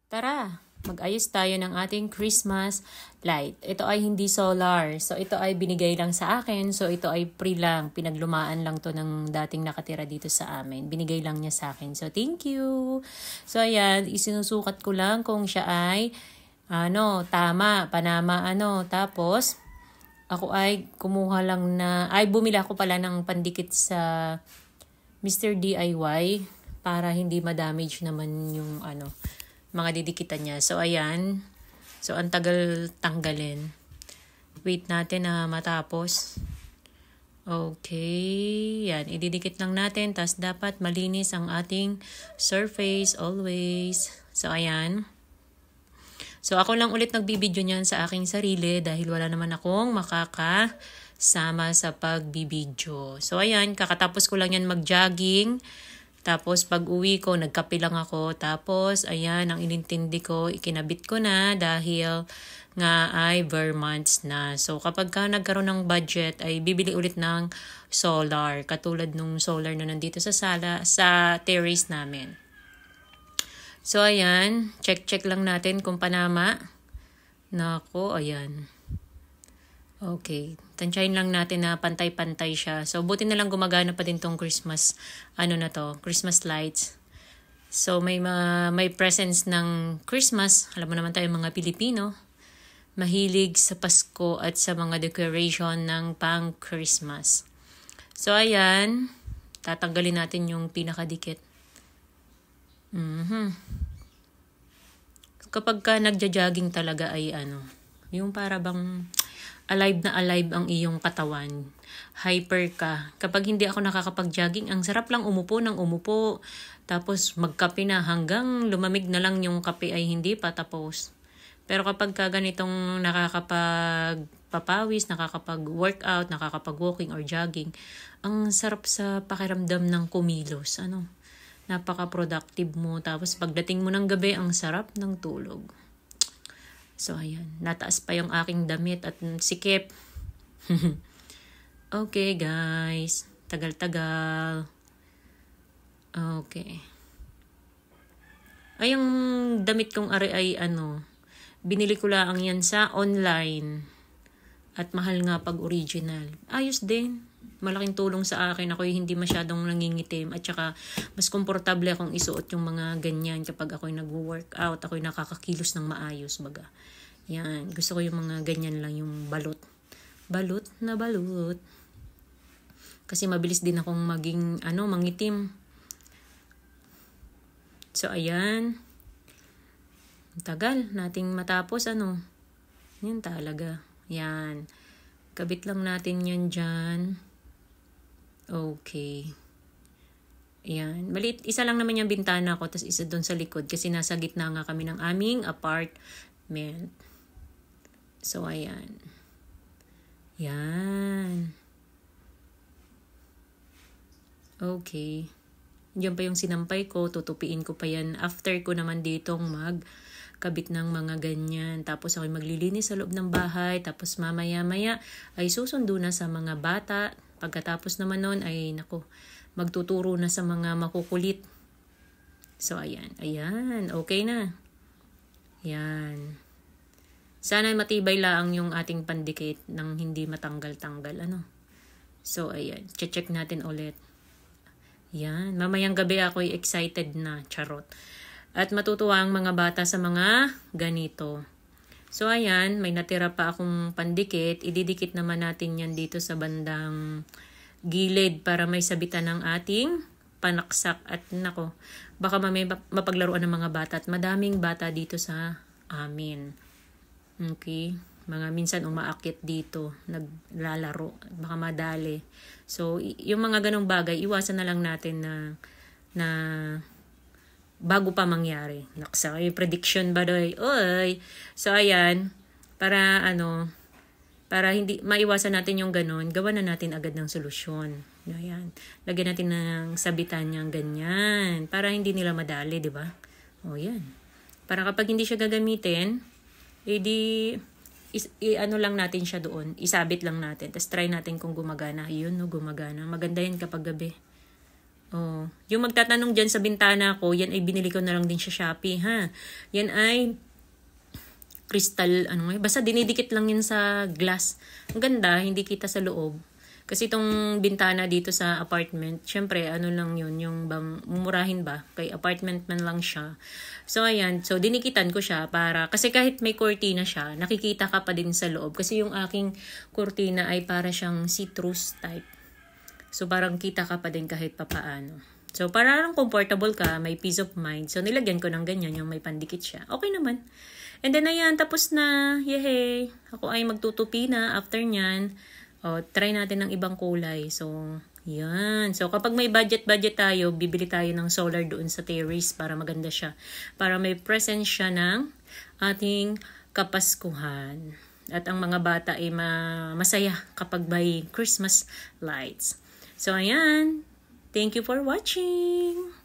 Tara, mag-ayos tayo ng ating Christmas light. Ito ay hindi solar. So, ito ay binigay lang sa akin. So, ito ay free lang. Pinaglumaan lang to ng dating nakatira dito sa amin. Binigay lang niya sa akin. So, thank you. So, ayan, isinusukat ko lang kung siya ay, tama, panama, Tapos, ako ay kumuha lang bumila ko pala ng pandikit sa Mr. DIY para hindi ma-damage naman yung mga didikitan niya. So, ayan. So, ang tagal tanggalin. Wait natin na matapos. Okay. Yan. Ididikit lang natin. Tapos, dapat malinis ang ating surface always. So, ayan. So, ako lang ulit nagbibideo niyan sa aking sarili dahil wala naman akong makakasama sa pagbibideo. So, ayan. Kakatapos ko lang yan mag-jogging. Tapos pag uwi ko, nagkape lang ako. Tapos, ayan, ang inintindi ko, ikinabit ko na dahil nga ay Vermonts na. So, kapag ka nagkaroon ng budget, ay bibili ulit ng solar. Katulad nung solar na nandito sa sala, sa terrace namin. So, ayan, check lang natin kung panama. Nako, ayan. Okay. Tansyahin lang natin na pantay-pantay siya. So, buti na lang gumagana pa din tong Christmas, Christmas lights. So, may presence ng Christmas. Alam mo naman tayo mga Pilipino. Mahilig sa Pasko at sa mga decoration ng pang-Christmas. So, ayan. Tatanggalin natin yung pinakadikit. Kapag ka nagja-jogging talaga ay yung para bang alive na alive ang iyong katawan. Hyper ka. Kapag hindi ako nakakapag-jogging, ang sarap lang umupo ng umupo. Tapos magkape na hanggang lumamig na lang yung kape ay hindi pa tapos. Pero kapag ka ganitong nakakapag-papawis, nakakapag-workout, nakakapag-walking or jogging, ang sarap sa pakiramdam ng kumilos. Napaka-productive mo. Tapos pagdating mo ng gabi, ang sarap ng tulog. So, ayan. Nataas pa yung aking damit at sikip. Okay, guys. Tagal-tagal. Okay. Ay, yung damit kong ari ay binili ko lang yan sa online. At mahal nga pag original. Ayos din. Malaking tulong sa akin. Ako'y hindi masyadong nangingitim. At saka, mas komportable akong isuot yung mga ganyan kapag ako'y nag-workout. Ako'y nakakakilos ng maayos, baga. Yan. Gusto ko yung mga ganyan lang, yung balot. Balot na balot. Kasi mabilis din akong maging, mangitim. So, ayan. Tagal nating matapos, Yan talaga. Yan. Kabit lang natin yan dyan. Okay. Yan. Maliit, isa lang naman yung bintana ko, tapos isa doon sa likod kasi nasa gitna nga kami ng aming apartment. So, ayan. Yan. Okay. Diyan pa yung sinampay ko, tutupiin ko pa yan. After ko naman ditong magkabit ng mga ganyan. Tapos ako'y maglilinis sa loob ng bahay. Tapos mamaya-maya ay susundo na sa mga bata. Pagkatapos naman nun ay magtuturo na sa mga makukulit. So, ayan. Ayan. Okay na. Yan. Sana matibay lang yung ating pandikit nang hindi matanggal-tanggal. So, ayan. Check natin ulit. Yan. Mamayang gabi ako'y excited na. Charot. At matutuwa ang mga bata sa mga ganito. So, ayan. May natira pa akong pandikit. Ididikit naman natin yan dito sa bandang gilid para may sabitan ng ating panaksak. At baka mapaglaruan ng mga bata. At madaming bata dito sa amin. Okay. Mga minsan umaakit dito. Naglalaro. Baka madali. So, yung mga ganong bagay, iwasan na lang natin na bago pa mangyari. Naksa, yung prediction ba doy? Oy! So, ayan. Para hindi maiwasan natin yung ganon, gawa na natin agad ng solusyon. Ayan. Lagyan natin ng sabitan niyang ganyan. Para hindi nila madali, di ba? O, yan. Para kapag hindi siya gagamitin, lang natin siya doon. Isabit lang natin. Tapos try natin kung gumagana. Yun, gumagana. Maganda yan kapag gabi. Oh, yung magtatanong dyan sa bintana ko, yan ay binili ko na lang din sa Shopee, ha? Yan ay crystal, basta dinidikit lang yun sa glass. Ang ganda, hindi kita sa loob. Kasi itong bintana dito sa apartment, syempre, lang yun, yung bang, mumurahin ba? Kay apartment man lang siya. So, ayan. So, dinikitan ko siya para, kasi kahit may kurtina siya, nakikita ka pa din sa loob. Kasi yung aking kurtina ay para siyang citrus type. So, parang kita ka pa din kahit papaano. So, parang comfortable ka, may peace of mind. So, nilagyan ko ng ganyan, yung may pandikit siya. Okay naman. And then, ayan, tapos na. Yehey! Ako ay magtutupi na after nyan. O, try natin ng ibang kulay. So, yan. So, kapag may budget tayo, bibili tayo ng solar doon sa terrace para maganda siya. Para may presence siya ng ating Kapaskuhan. At ang mga bata ay masaya kapag may Christmas lights. So, ayan. Thank you for watching.